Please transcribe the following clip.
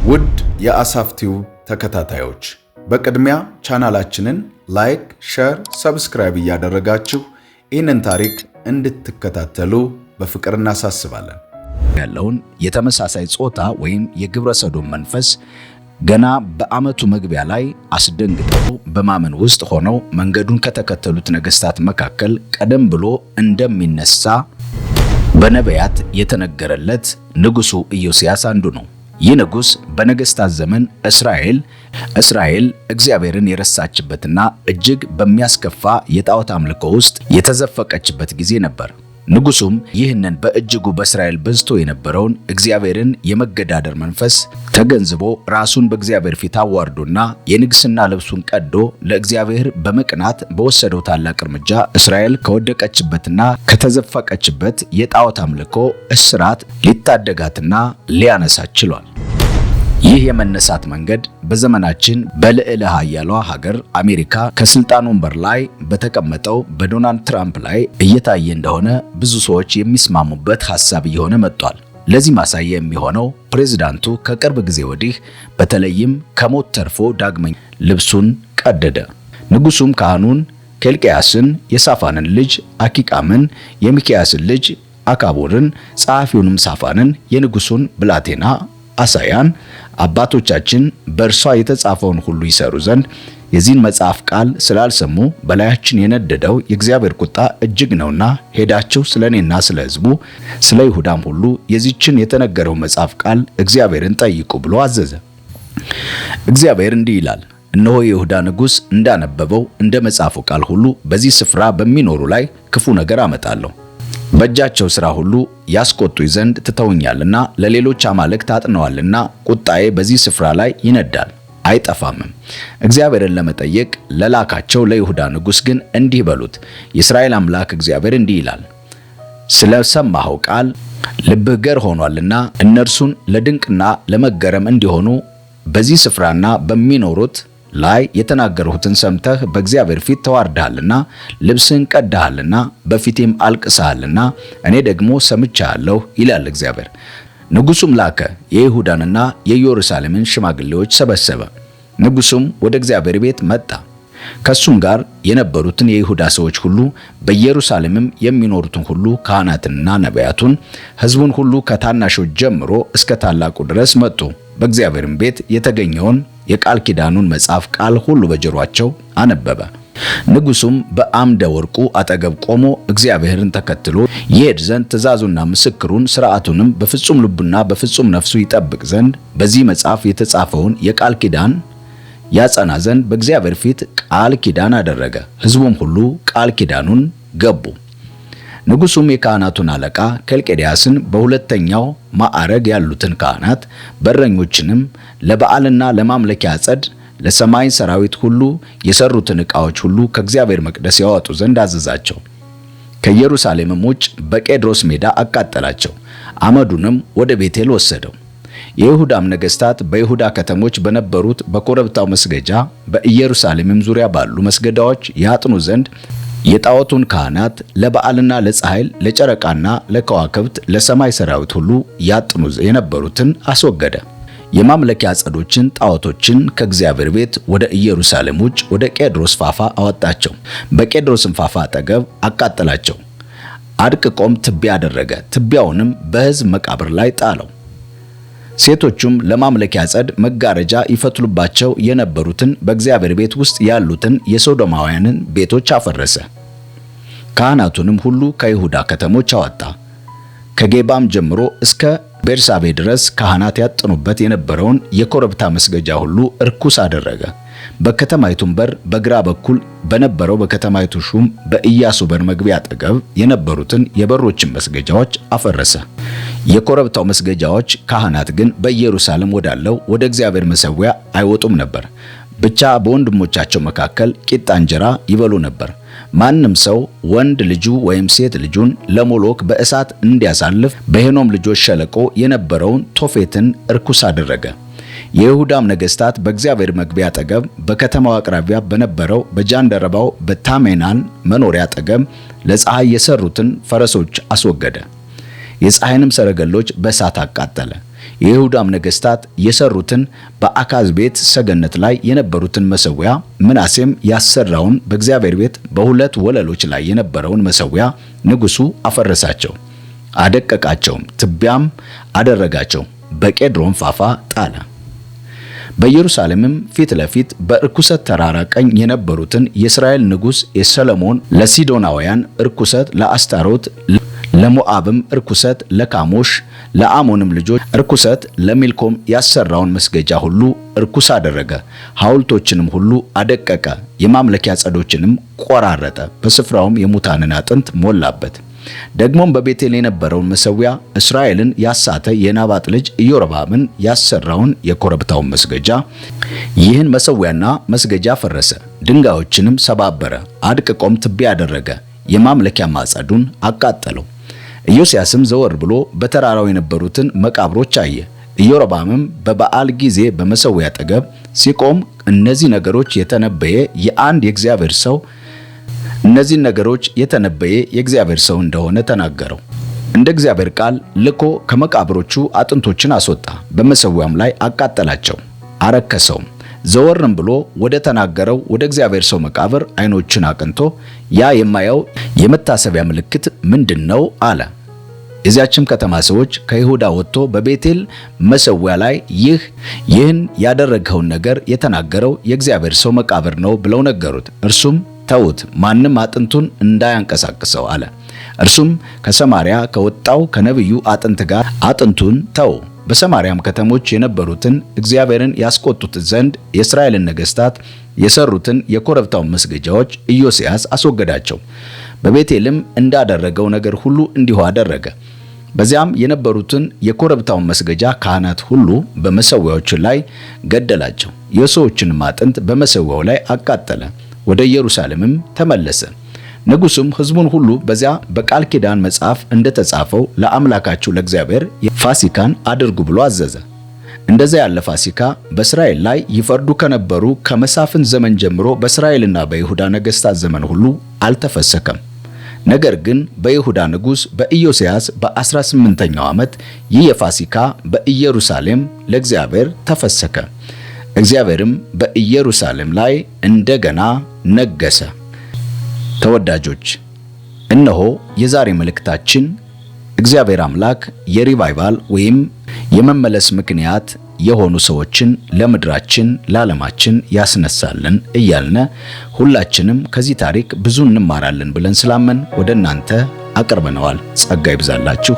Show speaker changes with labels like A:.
A: ውድ የአሳፍቲው ተከታታዮች በቅድሚያ ቻናላችንን ላይክ፣ ሼር፣ ሰብስክራይብ እያደረጋችሁ ይህንን ታሪክ እንድትከታተሉ በፍቅር እናሳስባለን።
B: ያለውን የተመሳሳይ ጾታ ወይም የግብረ ሰዶም መንፈስ ገና በዓመቱ መግቢያ ላይ አስደንግጠው በማመን ውስጥ ሆነው መንገዱን ከተከተሉት ነገሥታት መካከል ቀደም ብሎ እንደሚነሳ በነቢያት የተነገረለት ንጉሡ ኢዮስያስ አንዱ ነው። ይህ ንጉሥ በነገሥታት ዘመን እስራኤል እግዚአብሔርን የረሳችበትና እጅግ በሚያስከፋ የጣዖት አምልኮ ውስጥ የተዘፈቀችበት ጊዜ ነበር። ንጉሡም ይህንን በእጅጉ በእስራኤል በዝቶ የነበረውን እግዚአብሔርን የመገዳደር መንፈስ ተገንዝቦ ራሱን በእግዚአብሔር ፊት አዋርዶና የንግሥና ልብሱን ቀዶ ለእግዚአብሔር በመቅናት በወሰደው ታላቅ እርምጃ እስራኤል ከወደቀችበትና ከተዘፈቀችበት የጣዖት አምልኮ እስራት ሊታደጋትና ሊያነሳት ችሏል። ይህ የመነሳት መንገድ በዘመናችን በልዕለ ኃያሏ ሀገር አሜሪካ ከስልጣን ወንበር ላይ በተቀመጠው በዶናልድ ትራምፕ ላይ እየታየ እንደሆነ ብዙ ሰዎች የሚስማሙበት ሐሳብ እየሆነ መጥቷል። ለዚህ ማሳያ የሚሆነው ፕሬዝዳንቱ ከቅርብ ጊዜ ወዲህ በተለይም ከሞት ተርፎ ዳግመኛ ልብሱን ቀደደ። ንጉሡም ካህኑን ኬልቅያስን፣ የሳፋንን ልጅ አኪቃምን፣ የሚክያስን ልጅ አካቦርን፣ ጸሐፊውንም ሳፋንን፣ የንጉሡን ብላቴና አሳያን አባቶቻችን በእርሷ የተጻፈውን ሁሉ ይሰሩ ዘንድ የዚህን መጽሐፍ ቃል ስላልሰሙ በላያችን የነደደው የእግዚአብሔር ቁጣ እጅግ ነውና ሄዳችሁ ስለኔና ስለ ሕዝቡ ስለ ይሁዳም ሁሉ የዚችን የተነገረው መጽሐፍ ቃል እግዚአብሔርን ጠይቁ ብሎ አዘዘ። እግዚአብሔር እንዲህ ይላል፣ እነሆ የይሁዳ ንጉሥ እንዳነበበው እንደ መጽሐፉ ቃል ሁሉ በዚህ ስፍራ በሚኖሩ ላይ ክፉ ነገር አመጣለሁ። በእጃቸው ሥራ ሁሉ ያስቆጡኝ ዘንድ ትተውኛልና ለሌሎች አማልክት አጥነዋልና ቁጣዬ በዚህ ስፍራ ላይ ይነዳል አይጠፋምም። እግዚአብሔርን ለመጠየቅ ለላካቸው ለይሁዳ ንጉሥ ግን እንዲህ በሉት፣ የእስራኤል አምላክ እግዚአብሔር እንዲህ ይላል፣ ስለሰማኸው ቃል ልብህ ገር ሆኗልና እነርሱን ለድንቅና ለመገረም እንዲሆኑ በዚህ ስፍራና በሚኖሩት ላይ የተናገርሁትን ሰምተህ በእግዚአብሔር ፊት ተዋርደሃልና ልብስን ቀድሃልና በፊቴም አልቅሰሃልና እኔ ደግሞ ሰምቻለሁ ይላል እግዚአብሔር። ንጉሡም ላከ፣ የይሁዳንና የኢየሩሳሌምን ሽማግሌዎች ሰበሰበ። ንጉሡም ወደ እግዚአብሔር ቤት መጣ። ከሱም ጋር የነበሩትን የይሁዳ ሰዎች ሁሉ በኢየሩሳሌምም የሚኖሩትን ሁሉ ካህናትንና ነቢያቱን ሕዝቡን ሁሉ ከታናሾች ጀምሮ እስከ ታላቁ ድረስ መጡ። በእግዚአብሔርም ቤት የተገኘውን የቃል ኪዳኑን መጽሐፍ ቃል ሁሉ በጆሮአቸው አነበበ። ንጉሡም በአምደ ወርቁ አጠገብ ቆሞ እግዚአብሔርን ተከትሎ ይሄድ ዘንድ ትእዛዙና ምስክሩን ሥርዓቱንም በፍጹም ልቡና በፍጹም ነፍሱ ይጠብቅ ዘንድ በዚህ መጽሐፍ የተጻፈውን የቃል ኪዳን ያጸና ዘንድ በእግዚአብሔር ፊት ቃል ኪዳን አደረገ። ሕዝቡም ሁሉ ቃል ኪዳኑን ገቡ። ንጉሡም የካህናቱን አለቃ ኬልቅያስን በሁለተኛው ማዕረግ ያሉትን ካህናት በረኞችንም ለበዓልና ለማምለኪያ ዐፀድ ለሰማይ ሰራዊት ሁሉ የሰሩትን ዕቃዎች ሁሉ ከእግዚአብሔር መቅደስ ያወጡ ዘንድ አዘዛቸው። ከኢየሩሳሌምም ውጭ በቄድሮስ ሜዳ አቃጠላቸው፣ አመዱንም ወደ ቤቴል ወሰደው። የይሁዳም ነገሥታት በይሁዳ ከተሞች በነበሩት በኮረብታው መስገጃ በኢየሩሳሌምም ዙሪያ ባሉ መስገዳዎች ያጥኑ ዘንድ የጣዖቱን ካህናት ለበዓልና ለፀሐይ ለጨረቃና ለከዋክብት ለሰማይ ሰራዊት ሁሉ ያጥኑ የነበሩትን አስወገደ። የማምለኪያ ዐፀዶችን ጣዖቶችን ከእግዚአብሔር ቤት ወደ ኢየሩሳሌም ውጭ ወደ ቄድሮስ ፋፋ አወጣቸው። በቄድሮስም ፋፋ አጠገብ አቃጠላቸው። አድቅቆም ትቢያ አደረገ። ትቢያውንም በሕዝብ መቃብር ላይ ጣለው። ሴቶቹም ለማምለኪያ ዐፀድ መጋረጃ ይፈትሉባቸው የነበሩትን በእግዚአብሔር ቤት ውስጥ ያሉትን የሶዶማውያንን ቤቶች አፈረሰ። ካህናቱንም ሁሉ ከይሁዳ ከተሞች አወጣ። ከጌባም ጀምሮ እስከ ቤርሳቤ ድረስ ካህናት ያጥኑበት የነበረውን የኮረብታ መስገጃ ሁሉ እርኩስ አደረገ። በከተማይቱም በር በግራ በኩል በነበረው በከተማይቱ ሹም በኢያሱ በር መግቢያ አጠገብ የነበሩትን የበሮችን መስገጃዎች አፈረሰ። የኮረብታው መስገጃዎች ካህናት ግን በኢየሩሳሌም ወዳለው ወደ እግዚአብሔር መሠዊያ አይወጡም ነበር። ብቻ በወንድሞቻቸው መካከል ቂጣ እንጀራ ይበሉ ነበር። ማንም ሰው ወንድ ልጁ ወይም ሴት ልጁን ለሞሎክ በእሳት እንዲያሳልፍ በሄኖም ልጆች ሸለቆ የነበረውን ቶፌትን እርኩስ አደረገ። የይሁዳም ነገሥታት በእግዚአብሔር መግቢያ አጠገብ በከተማው አቅራቢያ በነበረው በጃንደረባው በታሜናን መኖሪያ አጠገብ ለፀሐይ የሰሩትን ፈረሶች አስወገደ። የፀሐይንም ሰረገሎች በእሳት አቃጠለ። የይሁዳም ነገሥታት የሰሩትን በአካዝ ቤት ሰገነት ላይ የነበሩትን መሠዊያ፣ ምናሴም ያሰራውን በእግዚአብሔር ቤት በሁለት ወለሎች ላይ የነበረውን መሠዊያ ንጉሡ አፈረሳቸው፣ አደቀቃቸውም፣ ትቢያም አደረጋቸው፣ በቄድሮን ፋፋ ጣለ። በኢየሩሳሌምም ፊት ለፊት በርኩሰት ተራራ ቀኝ የነበሩትን የእስራኤል ንጉሥ የሰሎሞን ለሲዶናውያን ርኩሰት፣ ለአስታሮት፣ ለሞዓብም ርኩሰት፣ ለካሞሽ፣ ለአሞንም ልጆች ርኩሰት፣ ለሚልኮም ያሰራውን መስገጃ ሁሉ ርኩስ አደረገ። ሐውልቶችንም ሁሉ አደቀቀ፣ የማምለኪያ ጸዶችንም ቆራረጠ፣ በስፍራውም የሙታንን አጥንት ሞላበት። ደግሞም በቤቴል የነበረውን መሠዊያ እስራኤልን ያሳተ የናባጥ ልጅ ኢዮርብዓምን ያሰራውን የኮረብታውን መስገጃ፣ ይህን መሠዊያና መስገጃ ፈረሰ፣ ድንጋዮችንም ሰባበረ፣ አድቅቆም ትቢያ አደረገ፣ የማምለኪያ ማጸዱን አቃጠለው። ኢዮስያስም ዘወር ብሎ በተራራው የነበሩትን መቃብሮች አየ። ኢዮርብዓምም በበዓል ጊዜ በመሠዊያ አጠገብ ሲቆም እነዚህ ነገሮች የተነበየ የእግዚአብሔር ሰው እንደሆነ ተናገረው። እንደ እግዚአብሔር ቃል ልኮ ከመቃብሮቹ አጥንቶችን አስወጣ፣ በመሠዊያም ላይ አቃጠላቸው፣ አረከሰውም። ዘወርም ብሎ ወደ ተናገረው ወደ እግዚአብሔር ሰው መቃብር ዓይኖቹን አቅንቶ ያ የማየው የመታሰቢያ ምልክት ምንድነው? አለ። የዚያችም ከተማ ሰዎች ከይሁዳ ወጥቶ በቤቴል መሠዊያ ላይ ይህን ያደረግኸውን ነገር የተናገረው የእግዚአብሔር ሰው መቃብር ነው ብለው ነገሩት። እርሱም ተዉት፣ ማንም አጥንቱን እንዳያንቀሳቅሰው አለ። እርሱም ከሰማርያ ከወጣው ከነቢዩ አጥንት ጋር አጥንቱን ተው። በሰማርያም ከተሞች የነበሩትን እግዚአብሔርን ያስቆጡት ዘንድ የእስራኤልን ነገሥታት የሰሩትን የኮረብታውን መስገጃዎች ኢዮስያስ አስወገዳቸው። በቤቴልም እንዳደረገው ነገር ሁሉ እንዲሁ አደረገ። በዚያም የነበሩትን የኮረብታውን መስገጃ ካህናት ሁሉ በመሠዊያዎቹ ላይ ገደላቸው። የሰዎችንም አጥንት በመሠዊያው ላይ አቃጠለ። ወደ ኢየሩሳሌምም ተመለሰ። ንጉሡም ሕዝቡን ሁሉ በዚያ በቃል ኪዳን መጽሐፍ እንደተጻፈው ለአምላካችሁ ለእግዚአብሔር ፋሲካን አድርጉ ብሎ አዘዘ። እንደዚያ ያለ ፋሲካ በእስራኤል ላይ ይፈርዱ ከነበሩ ከመሳፍንት ዘመን ጀምሮ በእስራኤልና በይሁዳ ነገሥታት ዘመን ሁሉ አልተፈሰከም። ነገር ግን በይሁዳ ንጉሥ በኢዮስያስ በ18ኛው ዓመት ይህ የፋሲካ በኢየሩሳሌም ለእግዚአብሔር ተፈሰከ። እግዚአብሔርም በኢየሩሳሌም ላይ እንደገና ነገሰ። ተወዳጆች፣ እነሆ የዛሬ መልእክታችን እግዚአብሔር አምላክ የሪቫይቫል ወይም የመመለስ ምክንያት የሆኑ ሰዎችን ለምድራችን ለዓለማችን ያስነሳልን እያልነ ሁላችንም ከዚህ ታሪክ ብዙ እንማራለን ብለን ስላመን ወደ እናንተ አቅርበነዋል። ጸጋ ይብዛላችሁ።